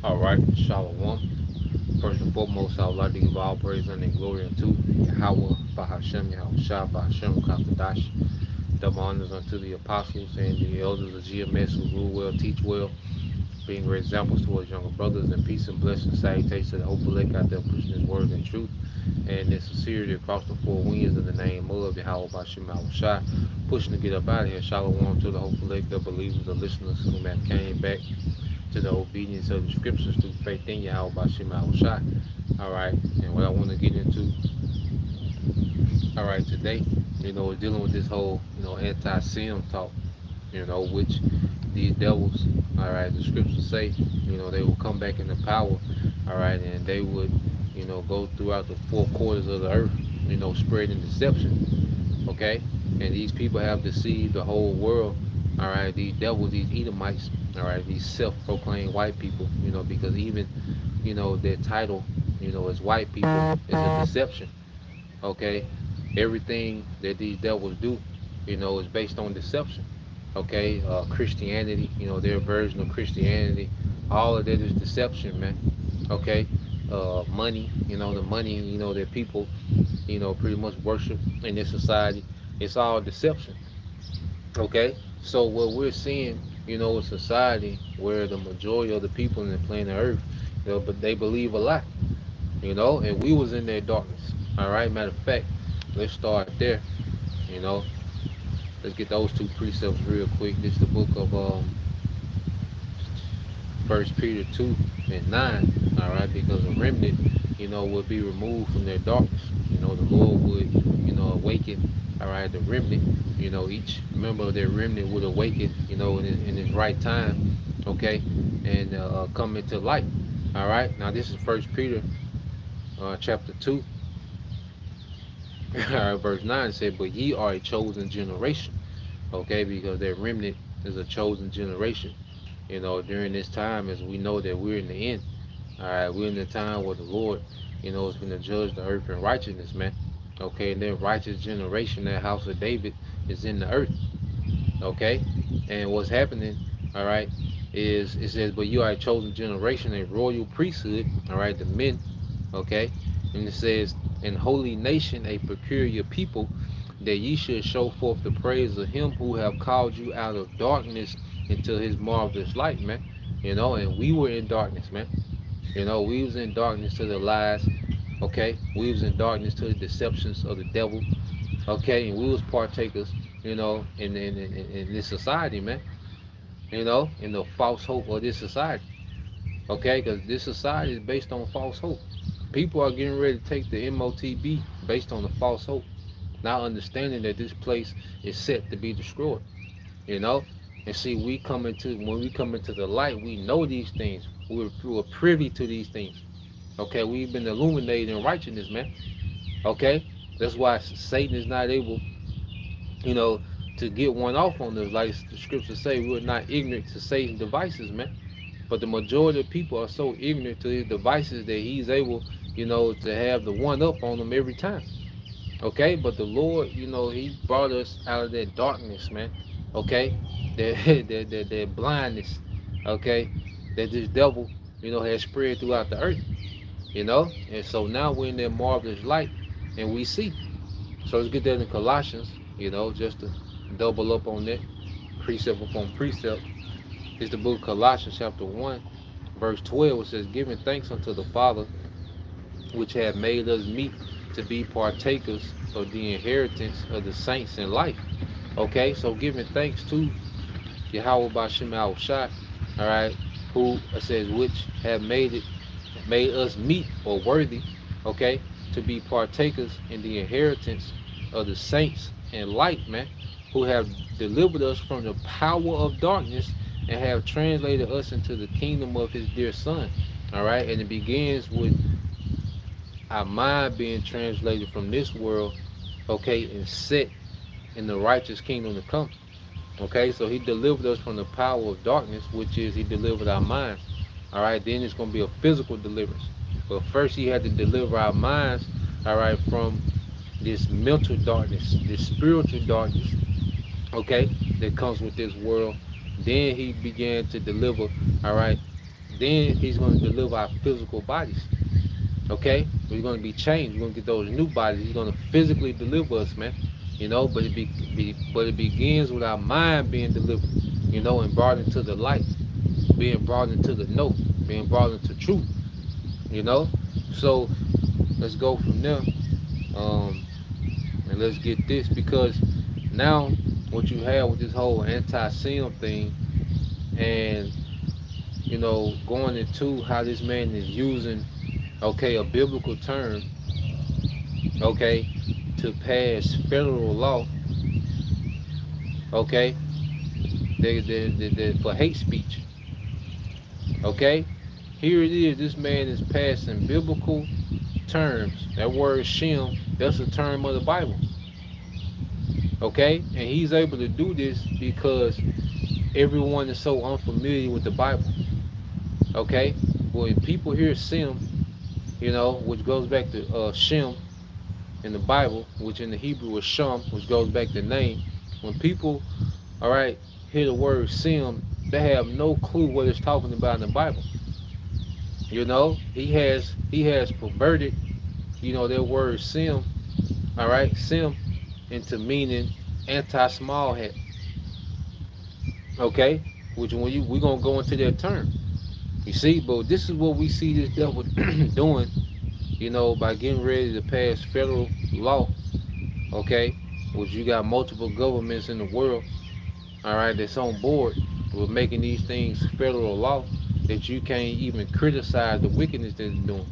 All right, Shalom. First and foremost, I would like to give all praise and glory unto Yahweh, Bahashem, Yahushua, Bahashem, Kakadash. Double honors unto the apostles and the elders of GMS who rule well, teach well, being great examples towards younger brothers, and peace and blessing salutations to the hopeful lake out there pushing his word and truth and in sincerity across the four winds in the name of Yahweh, Bahashem, Yahushua. Pushing to get up out of here. Shalom to the hopeful lake, the believers, the listeners who have came back to the obedience of the scriptures through faith in Yahweh Bashim Shai. All right, and what I want to get into, all right, today, is dealing with this whole, anti-sin talk, which these devils, all right, the scriptures say, they will come back into power, all right, and they would, go throughout the four quarters of the earth, spreading deception, okay, and these people have deceived the whole world, all right, these devils, these Edomites, all right, these self-proclaimed white people, because even, their title, as white people is a deception, okay? Everything that these devils do, is based on deception, okay? Christianity, their version of Christianity, all of that is deception, man, okay? Money, the money, that people, pretty much worship in this society, it's all deception, okay? So what we're seeing, a society where the majority of the people in the planet Earth, but they believe a lie, and we was in their darkness. All right. Matter of fact, let's start there. You know, let's get those two precepts real quick. This is the book of First Peter 2:9. All right, because a remnant, will be removed from their darkness. The Lord would, awaken. All right, the remnant. Each member of their remnant would awaken. In his right time. Okay, and come into light. All right. Now this is First Peter, chapter 2, verse 9 said, "But ye are a chosen generation." Okay, because that remnant is a chosen generation. During this time, as we know that we're in the end. All right, we're in the time where the Lord, is going to judge the earth in righteousness, man. Okay, and that righteous generation, that house of David, is in the earth. Okay, and what's happening, all right, is it says, "But you are a chosen generation, a royal priesthood." All right, the men. Okay, and it says, "In holy nation, a peculiar people, that ye should show forth the praise of him who have called you out of darkness into his marvelous light," man. And we were in darkness, man. We was in darkness to the lies. Okay, we was in darkness to the deceptions of the devil. Okay, and we was partakers, in this society, man. In the false hope of this society. Okay, because this society is based on false hope. People are getting ready to take the MOTB based on the false hope, not understanding that this place is set to be destroyed. You know, and see, when we come into the light, we know these things. We're privy to these things. Okay, we've been illuminated in righteousness, man. Okay, that's why Satan is not able, you know, to get one off on us. Like the scriptures say, we're not ignorant to Satan's devices, man. But the majority of people are so ignorant to his devices that he's able, to have the one up on them every time. Okay, but the Lord, He brought us out of that darkness, man. Okay, that blindness. Okay, that this devil, has spread throughout the earth. And so now we're in that marvelous light, and we see. So let's get that in Colossians. Just to double up on that, precept upon precept. It's the book of Colossians, chapter 1, verse 12. It says, "Giving thanks unto the Father, which have made us meet to be partakers of the inheritance of the saints in life." Okay, so giving thanks to Yahweh Bashim Shai, all right, who says, which have made us meet or worthy, okay, to be partakers in the inheritance of the saints in light, man, who have delivered us from the power of darkness and have translated us into the kingdom of his dear son. All right, and it begins with our mind being translated from this world, okay, and set in the righteous kingdom to come. Okay, so he delivered us from the power of darkness, which is he delivered our minds. All right, then it's going to be a physical deliverance. But first, he had to deliver our minds, all right, from this mental darkness, this spiritual darkness, okay, that comes with this world. Then he began to deliver, all right. Then he's going to deliver our physical bodies, okay. We're going to be changed. We're going to get those new bodies. He's going to physically deliver us, man. But but it begins with our mind being delivered, and brought into the light, being brought into the know, being brought into truth, you know. So let's go from there, um, and let's get this because now what you have with this whole anti-sim thing, and going into how this man is using, okay, a biblical term, okay, to pass federal law, okay, for hate speech, okay. Here it is. This man is passing biblical terms. That word Shem, that's a term of the Bible, okay, and he's able to do this because everyone is so unfamiliar with the Bible, okay. When people hear Sim, which goes back to Shem in the Bible, which in the Hebrew is Shum, which goes back to name. When people, all right, hear the word Sim, they have no clue what it's talking about in the Bible. He has perverted, that word Sim, all right, Sim, into meaning anti-small hat, okay, which when we're gonna go into that term. You see, but this is what we see this devil doing, by getting ready to pass federal law, okay, which you got multiple governments in the world, all right, that's on board with making these things federal law that you can't even criticize the wickedness that it's doing,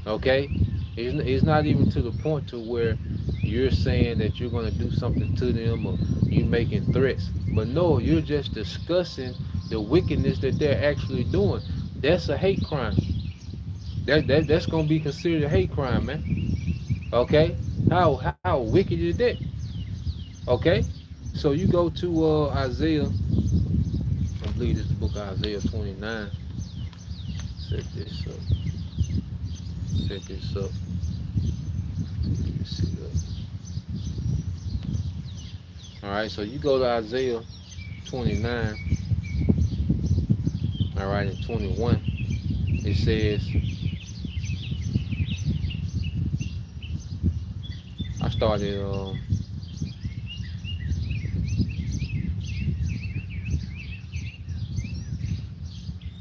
okay. It's not even to the point to where you're saying that you're going to do something to them or you making threats, but no, you're just discussing the wickedness that they're actually doing. That's a hate crime. That's going to be considered a hate crime, man. Okay, how wicked is that? Okay, so you go to Isaiah, I believe it's the book of Isaiah 29. Set this up. Set this up. Let me see that. All right, so you go to Isaiah 29. All right, in 21, it says, I started.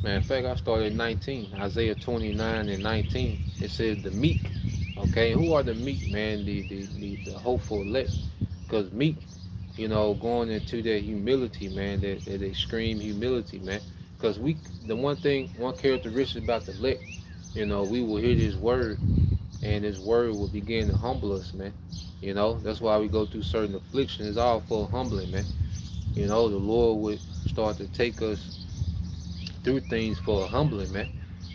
Matter of fact, I started at 19. Isaiah 29 and 19. It says the meek. Okay, who are the meek, man? The hopeful elect. Because meek, going into that humility, man, that extreme humility, man. Because the one characteristic about the elect, we will hear this word, and this word will begin to humble us, man. That's why we go through certain afflictions. It's all for humbling, man. The Lord would start to take us through things for humbling, man.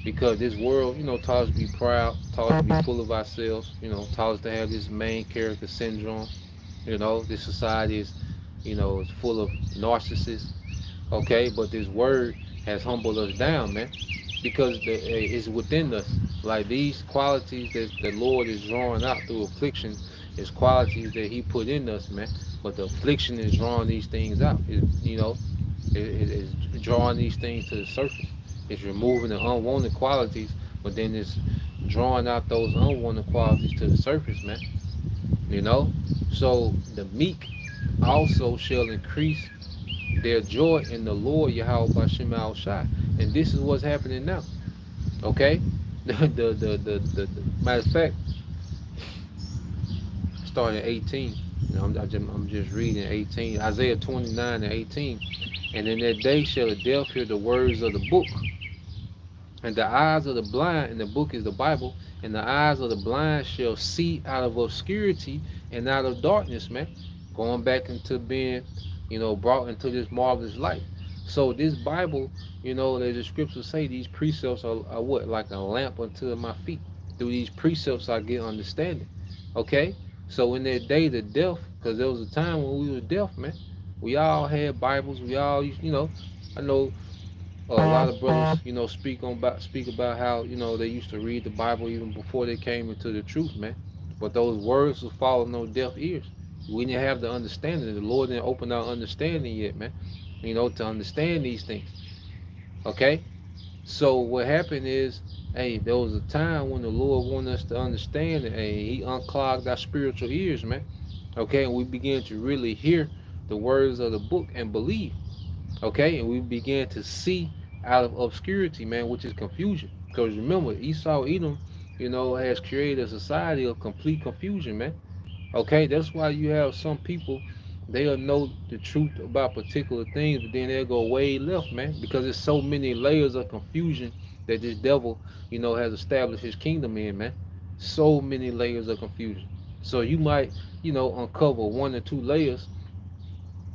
Because this world, taught us to be proud, taught us to be full of ourselves, taught us to have this main character syndrome. This society is full of narcissists. Okay, but this word has humbled us down, man, because it's within us. Like these qualities that the Lord is drawing out through affliction is qualities that He put in us, man. But the affliction is drawing these things out. It's drawing these things to the surface. It's removing the unwanted qualities, but then it's drawing out those unwanted qualities to the surface, man. You know? So the meek also shall increase their joy in the Lord Yahweh Bashem Al Shai. And this is what's happening now. Okay? The matter of fact, starting at 18. I'm just reading 18. Isaiah 29 and 18. And in that day shall the deaf hear the words of the book, and the eyes of the blind, and the book is the Bible, and the eyes of the blind shall see out of obscurity and out of darkness, man. Going back into being, brought into this marvelous light. So this Bible, as the scriptures say, these precepts are what? Like a lamp unto my feet. Through these precepts I get understanding. Okay? So in that day, the deaf, because there was a time when we were deaf, man. We all had Bibles. We all, I know a lot of brothers, speak about how they used to read the Bible even before they came into the truth, man. But those words will fall on no deaf ears. We didn't have the understanding. The Lord didn't open our understanding yet, man. To understand these things. Okay? So what happened is, hey, there was a time when the Lord wanted us to understand it. Hey, He unclogged our spiritual ears, man. Okay, and we began to really hear the words of the book and believe. Okay, and we began to see out of obscurity, man, which is confusion. Because remember, Esau Edom, has created a society of complete confusion, man. Okay, that's why you have some people, they'll know the truth about particular things, but then they'll go way left, man, because there's so many layers of confusion that this devil, has established his kingdom in, man. So many layers of confusion. So you might, uncover one or two layers,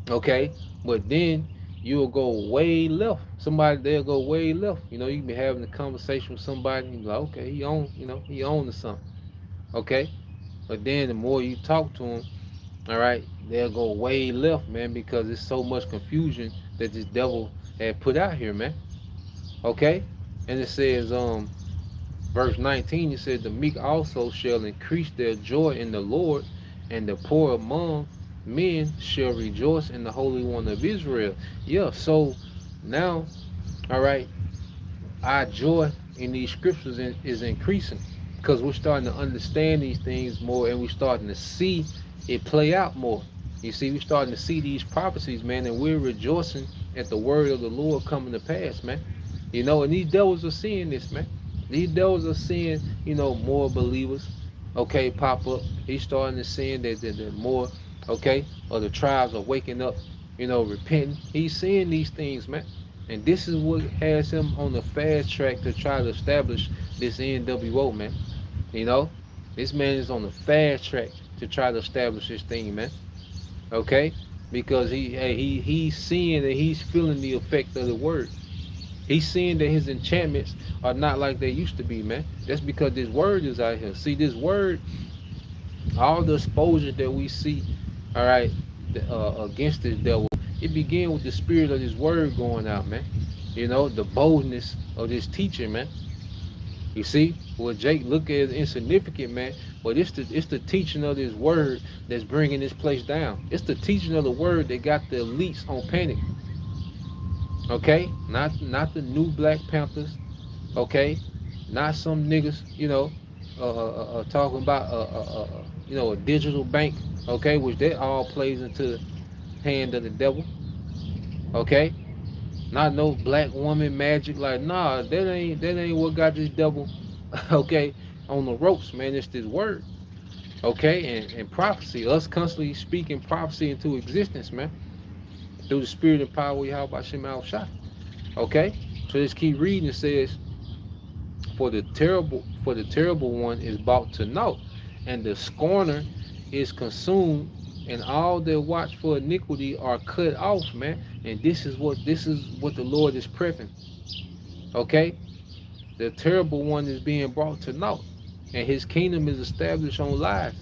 okay, but then you'll go way left. Somebody they'll go way left. You can be having a conversation with somebody, and you're like, okay, he own to something, okay. But then the more you talk to him, all right, they'll go way left, man, because there's so much confusion that this devil had put out here, man. Okay? And it says, verse 19, it said, the meek also shall increase their joy in the Lord, and the poor among men shall rejoice in the Holy One of Israel. Yeah, so now, all right, our joy in these scriptures is increasing because we're starting to understand these things more, and we're starting to see it play out more. You see, we're starting to see these prophecies, man, and we're rejoicing at the word of the Lord coming to pass, man. And these devils are seeing this, man. These devils are seeing, more believers, okay, pop up. He's starting to see that more, okay, of the tribes are waking up, repenting. He's seeing these things, man. And this is what has him on the fast track to try to establish this NWO, man. You know, this man is on the fast track to try to establish this thing, man. Okay, because he's seeing that he's feeling the effect of the word. He's seeing that his enchantments are not like they used to be, man. That's because this word is out here. See, this word, all the exposure that we see, all right, against this devil, it began with the spirit of this word going out, man. The boldness of this teacher, man. You see, what Jake look at as insignificant, man, but it's the teaching of this word that's bringing this place down. It's the teaching of the word that got the elites on panic. Okay, not the new Black Panthers. Okay, not some niggas, talking about a digital bank. Okay, which that all plays into the hand of the devil. Okay, not no black woman magic. Like, nah, that ain't what got this devil. Okay, on the ropes, man. It's this word. Okay, and prophecy. Us constantly speaking prophecy into existence, man, through the spirit and power we have by Shema Shah. Okay, so let's keep reading. It says, for the terrible one is brought to naught, and the scorner is consumed, and all that watch for iniquity are cut off, man. And this is what the Lord is prepping. Okay, the terrible one is being brought to naught, and his kingdom is established on lies.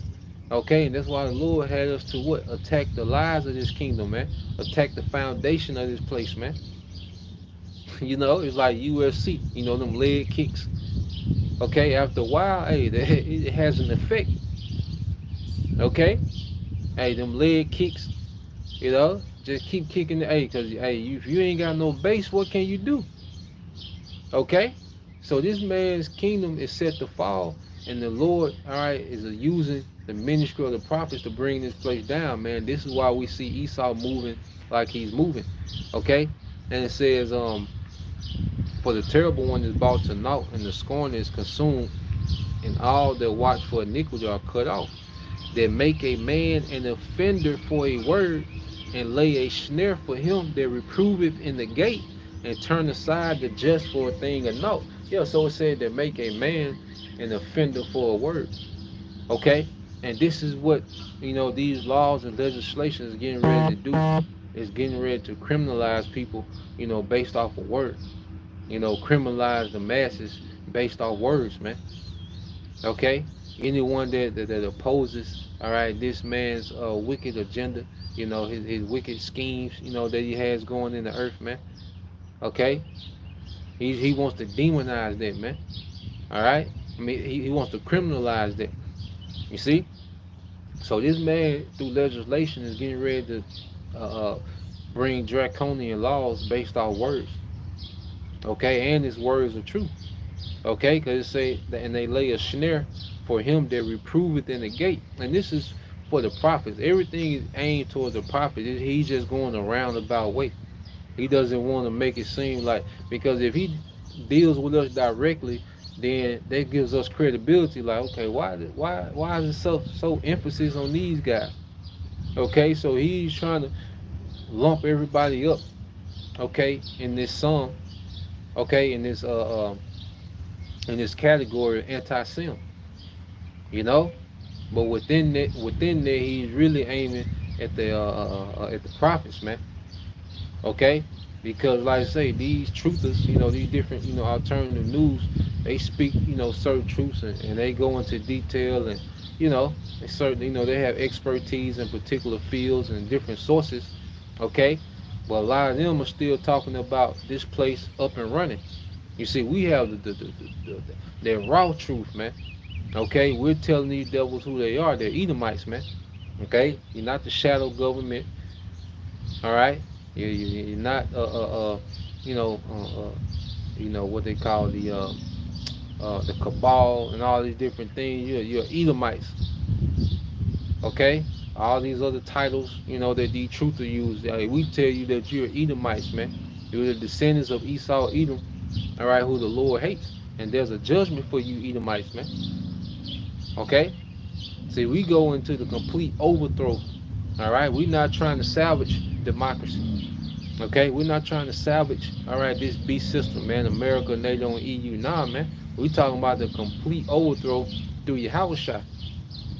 Okay, and that's why the Lord had us to what? Attack the lies of this kingdom, man. Attack the foundation of this place, man. It's like UFC, them leg kicks. Okay, after a while, hey, it has an effect. Okay, hey, them leg kicks, just keep kicking the because if you ain't got no base, what can you do? Okay, so this man's kingdom is set to fall, and the Lord, all right, is using the ministry of the prophets to bring this place down, man. This is why we see Esau moving like he's moving. Okay, and it says, for the terrible one is brought to naught, and the scorner is consumed, and all that watch for iniquity are cut off. That make a man an offender for a word, and lay a snare for him that reproveth in the gate, and turn aside the just for a thing of naught. Yeah, so it said that make a man an offender for a word. Okay? And this is what, these laws and legislation is getting ready to do. It's getting ready to criminalize people, based off of words. Criminalize the masses based off words, man. Okay? Anyone that opposes, all right, this man's wicked agenda, his wicked schemes, that he has going in the earth, man. Okay? He wants to demonize that, man. All right? I mean, he wants to criminalize that. You see? So this man, through legislation, is getting ready to bring draconian laws based off words. Okay, and his words are true. Okay, because it say that, and they lay a snare for him that reproveth in the gate. And this is for the prophets. Everything is aimed towards the prophet. He's just going a roundabout way. He doesn't want to make it seem like, because if he deals with us directly, then that gives us credibility. Like, okay, why is it so emphasis on these guys? Okay, so he's trying to lump everybody up. Okay, in this song. Okay, in this category of anti-sim. You know, but within that, he's really aiming at the prophets, man. Okay, because like I say, these truthers, these different, alternative news, they speak, certain truths, and they go into detail, and they certainly, they have expertise in particular fields and different sources. Okay, but a lot of them are still talking about this place up and running. You see, we have the raw truth, man. Okay, we're telling these devils who they are. They're Edomites, man. Okay, you're not the shadow government. All right, you're not you know what they call the cabal and all these different things. You're Edomites. Okay, all these other titles, that these truthers use. We tell you that you're Edomites, man. You're the descendants of Esau, Edom. All right, who the Lord hates, and there's a judgment for you, Edomites, man. Okay, see, we go into the complete overthrow. All right, we're not trying to salvage democracy. Okay, we're not trying to salvage, all right, this beast system, man. America, NATO, and EU. Nah, man. We talking about the complete overthrow through Yahushua.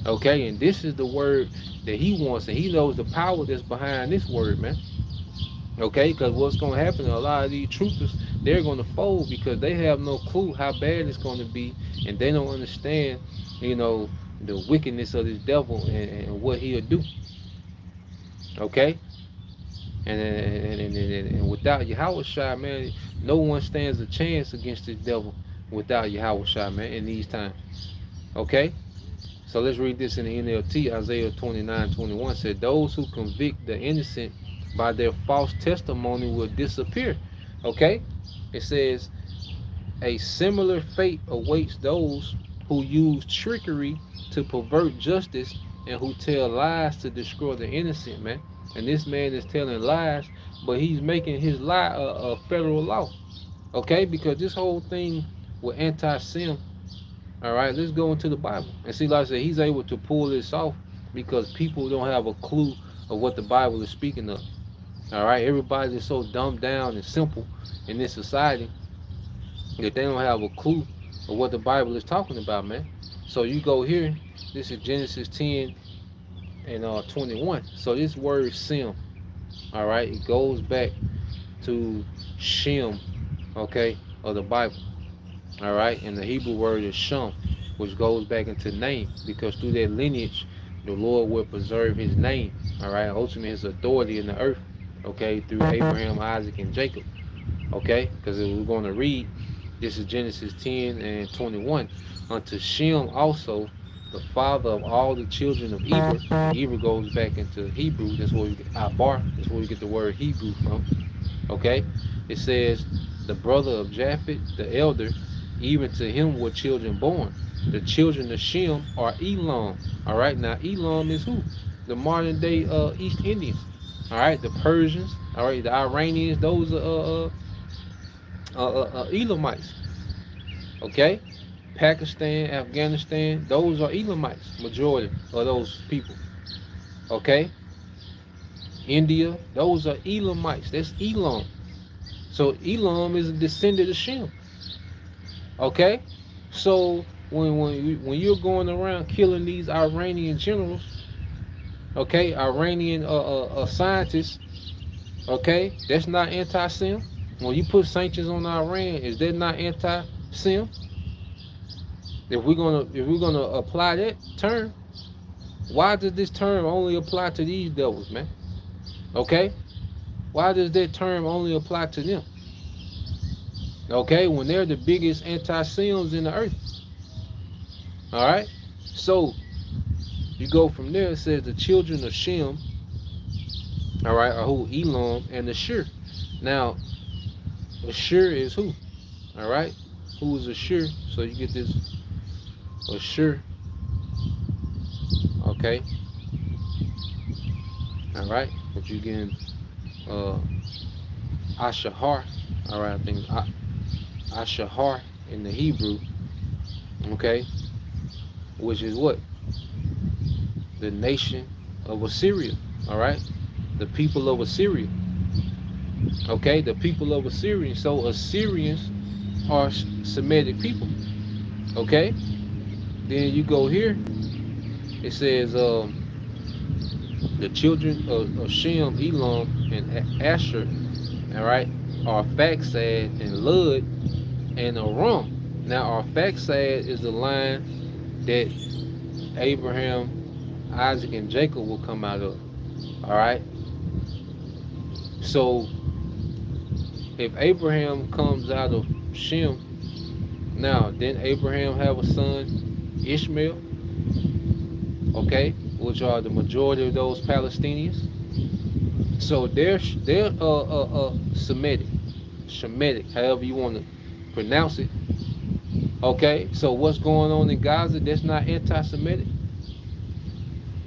Okay, and this is the word that he wants, and he knows the power that's behind this word, man. Okay, because what's going to happen, a lot of these truthers, they're going to fold because they have no clue how bad it's going to be, and they don't understand, the wickedness of this devil and what he'll do. Okay, and without Yahushua, man, no one stands a chance against this devil without Yahushua, man, in these times. Okay, so let's read this in the NLT. Isaiah 29:21 said, "Those who convict the innocent by their false testimony will disappear." Okay, it says, "A similar fate awaits those who use trickery to pervert justice and who tell lies to destroy the innocent," man. And this man is telling lies, but he's making his lie a federal law. Okay, because this whole thing with anti-sin. All right, let's go into the Bible and see. Like I said, he's able to pull this off because people don't have a clue of what the Bible is speaking of. All right, everybody is so dumbed down and simple in this society that they don't have a clue of what the Bible is talking about, man. So you go here. This is Genesis 10 and 21. So this word sim, all right, it goes back to Shem, okay, of the Bible. All right, and the Hebrew word is Shem, which goes back into name, because through that lineage, the Lord will preserve his name. All right, ultimately his authority in the earth. Okay, through Abraham, Isaac, and Jacob. Okay, because we're going to read, this is Genesis 10 and 21. Unto Shem also, the father of all the children of Eber. Eber goes back into Hebrew. That's where we get Abar. That's where we get the word Hebrew from. Okay, it says the brother of Japheth, the elder, even to him were children born. The children of Shem are Elam. All right, now Elam is who? The modern day East Indians. All right, the Persians. All right, the Iranians. Those are Elamites. Okay, Pakistan, Afghanistan. Those are Elamites. Majority of those people. Okay, India. Those are Elamites. That's Elam. So Elam is a descendant of Shem. Okay, so when you're going around killing these Iranian generals, okay, Iranian scientists, okay, that's not anti-sim. When you put sanctions on Iran, is that not anti-sim? If we're gonna apply that term, why does this term only apply to these devils, man? Okay, why does that term only apply to them? Okay, when they're the biggest anti-sims in the earth. All right, so You go from there, it says the children of Shem, all right, are who? Elam and Ashur. Now, Ashur is who? All right, who is Ashur? So you get this Ashur, okay, all right, but you getting uh, Ashahar, all right, I think Ashahar in the Hebrew, okay, which is what? The nation of Assyria, all right, the people of Assyria, okay, the people of Assyria. So Assyrians are Semitic people, okay. Then you go here, it says the children of Shem, Elam, and Asher, all right, are Arphaxad and Lud and Aram. Now Arphaxad is the line that Abraham, Isaac, and Jacob will come out of. All right. So if Abraham comes out of Shem, now didn't Abraham have a son, Ishmael? Okay, which are the majority of those Palestinians. So they're Semitic, Shemitic, however you want to pronounce it. Okay, so what's going on in Gaza that's not anti-Semitic?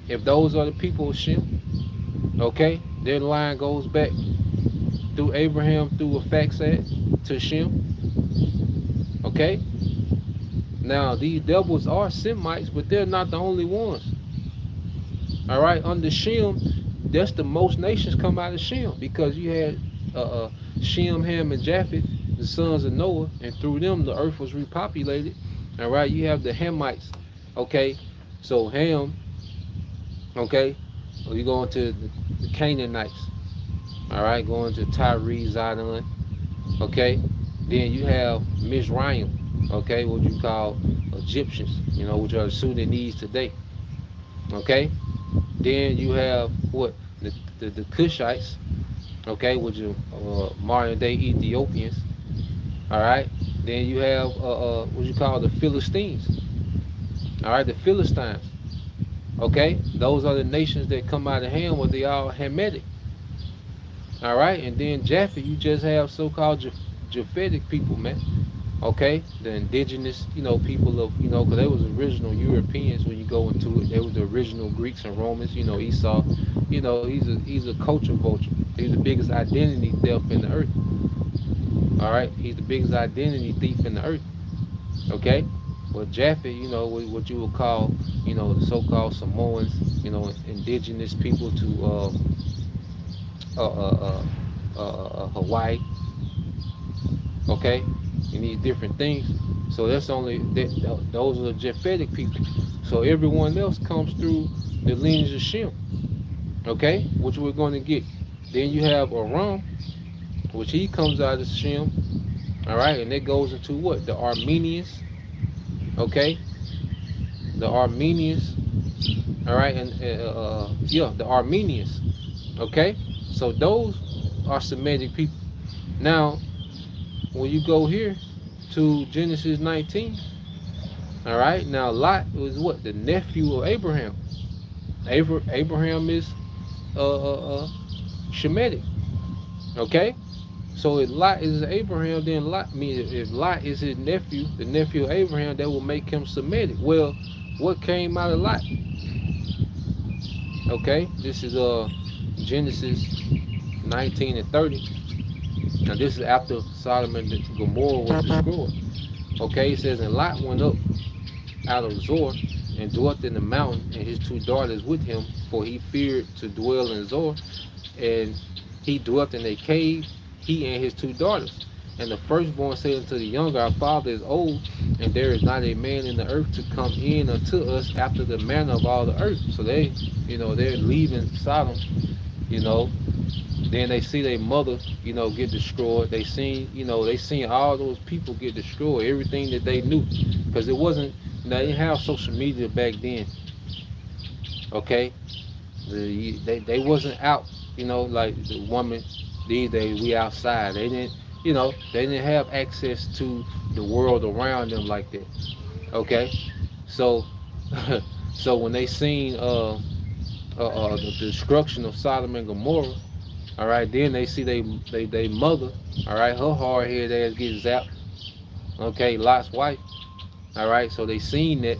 If those are the people of Shem, okay, their line goes back through Abraham, through Arphaxad to Shem. Okay, now these devils are Semites, but they're not the only ones. All right, under Shem, that's the most nations come out of Shem, because you had Shem, Ham, and Japheth, the sons of Noah, and through them the earth was repopulated. All right, you have the Hamites. Okay, so Ham. Okay, well, you go into the Canaanites. All right, going to Tyre, Zidon. Okay, then you have Mizraim. Okay, what you call Egyptians. You know, which are the Sudanese today. Okay, then you have what the Cushites. Okay, which are modern day Ethiopians. All right, then you have what you call the Philistines. All right, the Philistines. Okay, those are the nations that come out of Ham, where they all Hamitic. All right, and then Japheth, you just have so-called Japhetic people, man. Okay, the indigenous, people of, because they was original Europeans. When you go into it, they were the original Greeks and Romans. Esau, he's a culture vulture. He's the biggest identity theft in the earth. All right, he's the biggest identity thief in the earth. Okay. Well, Japheth, what you would call, the so-called Samoans, indigenous people to Hawaii. Okay, and these different things. So that's only those are the Japhetic people. So everyone else comes through the lineage of Shem. Okay, which we're going to get. Then you have Aram, which he comes out of Shem. All right, and that goes into what? The Armenians. Okay, the Armenians. All right, and the Armenians. Okay, so those are Semitic people. Now, when you go here to Genesis 19, all right, now Lot was what? The nephew of Abraham. Abraham is Shemitic. Okay, so if Lot is Abraham, then if Lot is his nephew, the nephew of Abraham, that will make him Semitic. Well, what came out of Lot? Okay, this is Genesis 19 and 30. Now this is after Sodom and Gomorrah was destroyed. Okay, it says, and Lot went up out of Zoar and dwelt in the mountain, and his two daughters with him, for he feared to dwell in Zoar. And he dwelt in a cave, he and his two daughters. And the firstborn said unto the younger, our father is old, and there is not a man in the earth to come in unto us after the manner of all the earth. So they, they're leaving Sodom, Then they see their mother, get destroyed. They seen all those people get destroyed, everything that they knew. Because it wasn't, they didn't have social media back then. Okay? They wasn't out, like the woman these days, we outside. They didn't, they didn't have access to the world around them like that. Okay? So So when they seen the destruction of Sodom and Gomorrah, all right, then they see they mother, all right, her hard head ass get zapped, okay, Lot's wife, all right, so they seen that,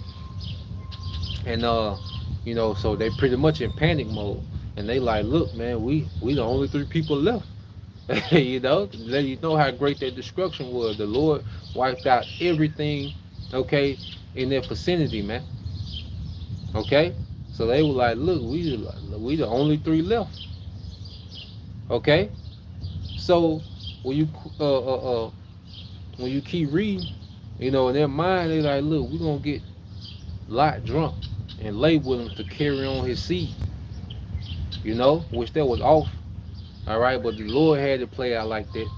and so they pretty much in panic mode, and they like, look, man, we the only three people left, let you know how great that destruction was. The Lord wiped out everything, okay, in their vicinity, man, okay, so they were like, look, we the only three left, okay, so when you uh uh uh when you keep reading, in their mind they like, look, we're gonna get Lot drunk and lay with him to carry on his seed, which that was off, all right, but the Lord had to play out like that,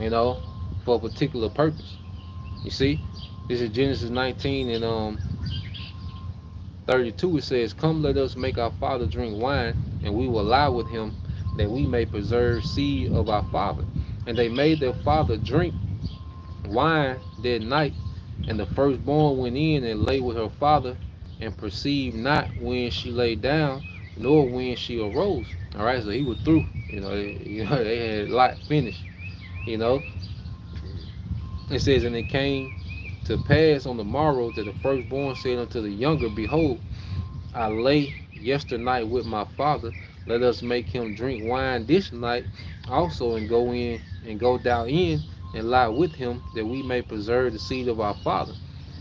you know, for a particular purpose. You see, this is Genesis 19 and 32. It says, "Come, let us make our father drink wine, and we will lie with him, that we may preserve seed of our father." And they made their father drink wine that night, and the firstborn went in and lay with her father, and perceived not when she lay down, nor when she arose. All right, so he was through. They had Lot finished. You know, it says, and it came to pass on the morrow that the firstborn said unto the younger, Behold, I lay yesternight with my father. Let us make him drink wine this night also, and go down in and lie with him, that we may preserve the seed of our father.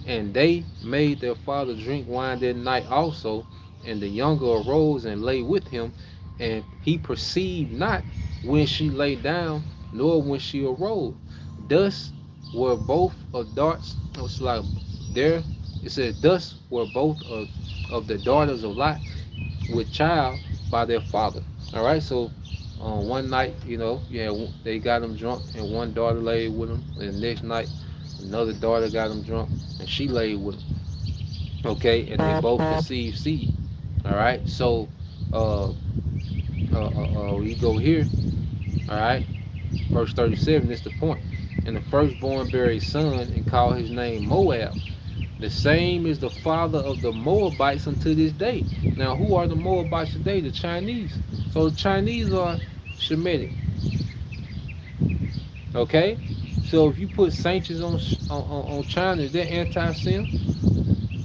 And they made their father drink wine that night also, and the younger arose and lay with him, and he perceived not when she lay down, nor when she arose. Thus were both of darts. It's like there. It said, thus were both of the daughters of Lot with child by their father. All right, so one night, they got him drunk, and one daughter laid with him. And the next night, another daughter got him drunk, and she laid with him. Okay, and they both conceived seed. All right, so we go here. All right, verse 37 is the point. And the firstborn bare a son, and called his name Moab. The same is the father of the Moabites unto this day. Now, who are the Moabites today? The Chinese. So the Chinese are Shemitic. Okay? So if you put sanctions on China, is that anti-Sem?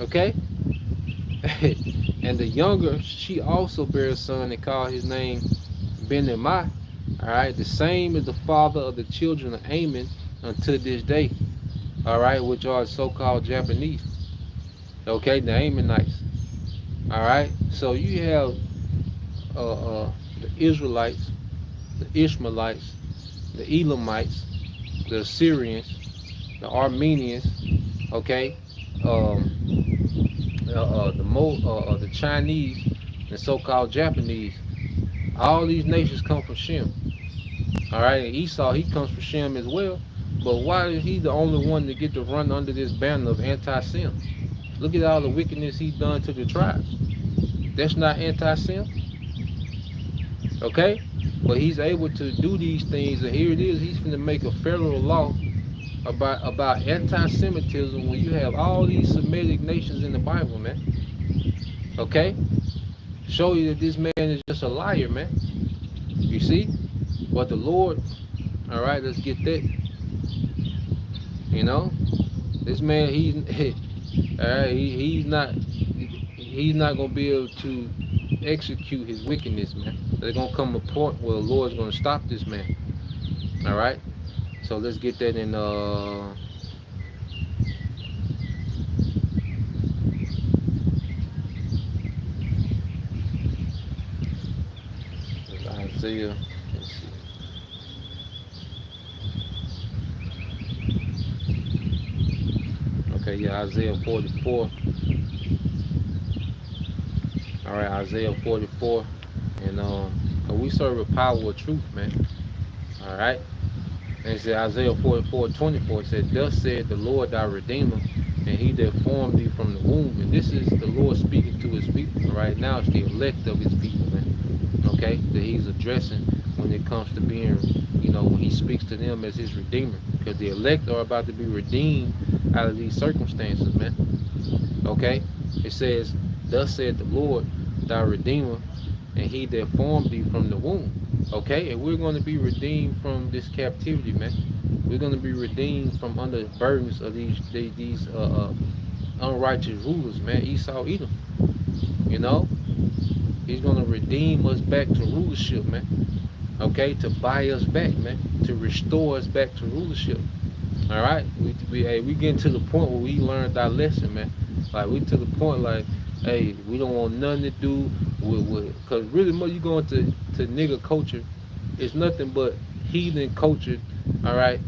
Okay? And the younger, she also bare a son, and called his name Ben-Ammi. All right? The same is the father of the children of Ammon unto this day. All right? Which are so-called Japanese. Okay? The Ammonites. All right? So you have the Israelites, the Ishmaelites, the Elamites, the Assyrians, the Armenians, okay, the Chinese, and so-called Japanese. All these nations come from Shem. All right, and Esau, he comes from Shem as well. But why is he the only one to get to run under this banner of anti-Sem? Look at all the wickedness he's done to the tribes. That's not anti-Sem. Okay? But he's able to do these things, and here it is, he's going to make a federal law about anti-Semitism when you have all these Semitic nations in the Bible, man. Okay? Show you that this man is just a liar, man. You see? But the Lord, all right, let's get that. This man, he's not gonna be able to execute his wickedness, man. There's gonna come a point where the Lord's gonna stop this man. All right. So let's get that in Isaiah. Let's see. Okay, yeah, Isaiah 44. All right, Isaiah 44, and we serve a power of truth, man. All right, and it said Isaiah 44:24. It said, "Thus said the Lord thy Redeemer, and He that formed thee from the womb." And this is the Lord speaking to His people. Right now, it's the elect of His people, man. Okay, that He's addressing when it comes to being, when He speaks to them as His Redeemer, because the elect are about to be redeemed out of these circumstances, man. Okay, it says, Thus said the Lord, thy Redeemer, and he that formed thee from the womb. Okay, and we're going to be redeemed from this captivity, man. We're going to be redeemed from under the burdens of these unrighteous rulers, man. Esau, Edom. You know, he's going to redeem us back to rulership, man. Okay, to buy us back, man. To restore us back to rulership. All right, we getting to the point where we learned our lesson, man. Like we to the point, like, hey, we don't want nothing to do with cause really, more you going to nigga culture, it's nothing but heathen culture. All right,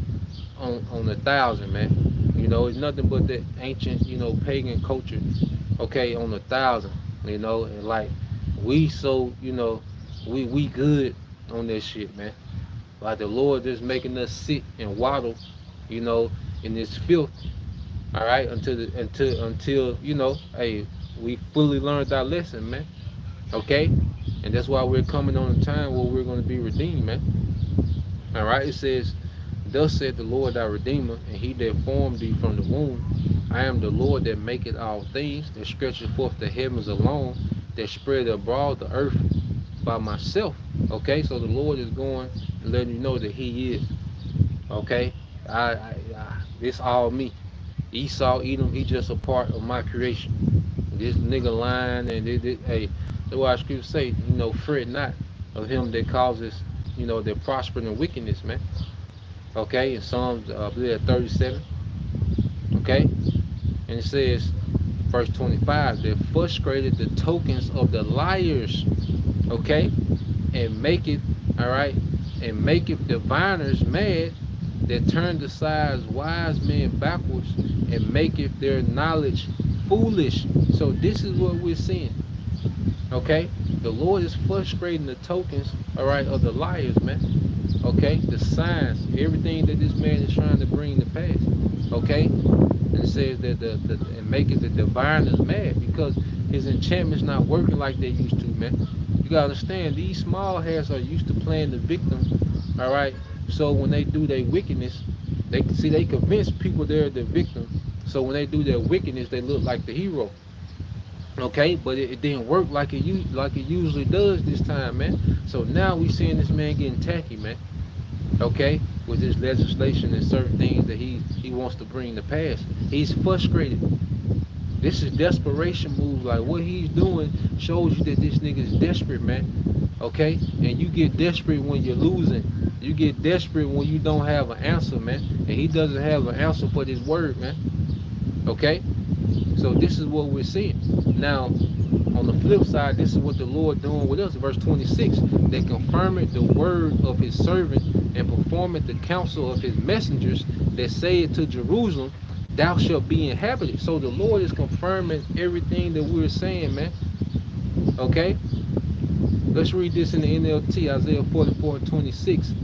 on 1,000, man. You know, it's nothing but that ancient, pagan culture. Okay, on 1,000. You know, and like we so, we good on that shit, man. Like the Lord just making us sit and waddle, you know, in this filth. All right, until hey, we fully learned our lesson, man. Okay, and that's why we're coming on a time where we're going to be redeemed, man. All right, it says, "Thus said the Lord thy Redeemer, and He that formed thee from the womb. I am the Lord that maketh all things, that stretcheth forth the heavens alone, that spread abroad the earth by myself." Okay, so the Lord is going and letting you know that He is. Okay, this all me. Esau, Edom, he just a part of my creation. This nigga lying and hey, that's why scripture say, fret not of him that causes, that prosper in wickedness, man. Okay, in Psalms, I believe 37. Okay, and it says, verse 25, that frustrated the tokens of the liars. Okay, and make it, all right, and make it diviners mad, that turn aside wise men backwards, and maketh their knowledge foolish. So this is what we're seeing. Okay, the Lord is frustrating the tokens, all right, of the liars, man. Okay, the signs, everything that this man is trying to bring to pass. Okay, and it says that and maketh the diviners mad, because his enchantment's not working like they used to, man. You gotta understand, these small hats are used to playing the victim. All right, so when they do their wickedness, they convince people they're the victim. So when they do their wickedness, they look like the hero. Okay, but it didn't work like it usually does this time, man. So now we seeing this man getting tacky, man. Okay, with his legislation and certain things that he wants to bring to pass. He's frustrated. This is desperation moves. Like what he's doing shows you that this nigga is desperate, man. Okay, and you get desperate when you're losing. You get desperate when you don't have an answer, man. And he doesn't have an answer for this word, man. Okay, so this is what we're seeing. Now, on the flip side, this is what the Lord doing with us. Verse 26, they confirmeth the word of his servant, and performeth the counsel of his messengers, that say it to Jerusalem, thou shalt be inhabited. So the Lord is confirming everything that we're saying, man. Okay, let's read this in the NLT, Isaiah 44:26.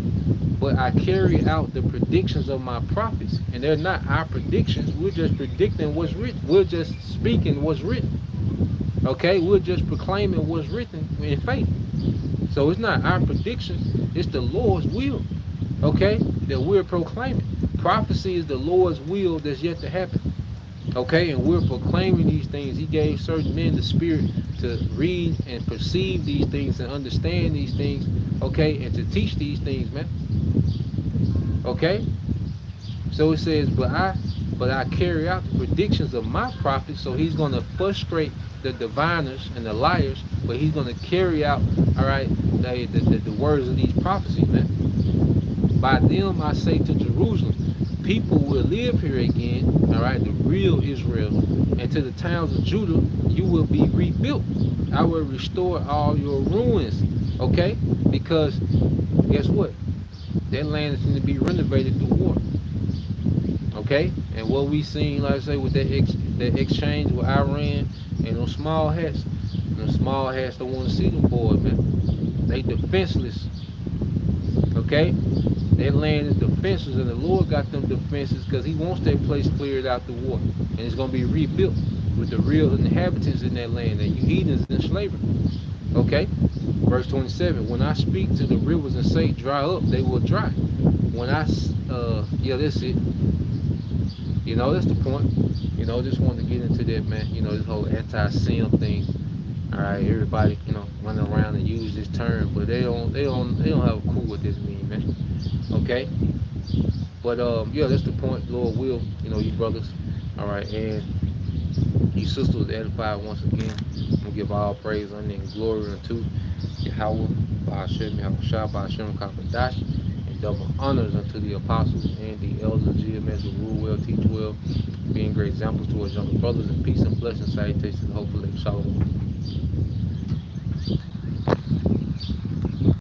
But I carry out the predictions of my prophets, and they're not our predictions. We're just predicting what's written. We're just speaking what's written. Okay, we're just proclaiming what's written in faith. So it's not our predictions, it's the Lord's will. Okay, that we're proclaiming. Prophecy is the Lord's will that's yet to happen. Okay, and we're proclaiming these things. He gave certain men the spirit to read and perceive these things and understand these things. Okay, and to teach these things, man. Okay, so it says, but I carry out the predictions of my prophets. So he's going to frustrate the diviners and the liars, but he's going to carry out, all right, the words of these prophecies, man. By them I say to Jerusalem, people will live here again, all right, the real Israel, and to the towns of Judah, you will be rebuilt. I will restore all your ruins, okay? Because guess what? That land is going to be renovated through water. Okay, and what we seen, like I say, with that exchange with Iran and those small hats don't want to see them boys, man. They defenseless. Okay, that land is defenseless, and the Lord got them defenses because He wants that place cleared out the water, and it's gonna be rebuilt with the real inhabitants in that land, and you heathens in slavery. Okay, verse 27. When I speak to the rivers and say dry up, they will dry. When I that's it. That's the point. Just wanted to get into that, man. This whole anti-sin thing. All right, everybody, running around and use this term, but they don't have a clue what this means, man. Okay, but yeah, that's the point. Lord will, you brothers, all right, and you sisters edified once again. I'm gonna give all praise, honor, and glory unto Yahweh, Ba'ashem, Yahweh Shah, Ba'ashem, Kakadash, and double honors unto the apostles and the elders of GMS who rule well, teach well, being great examples towards younger brothers, and peace and blessings, salutations, hopefully, shalom.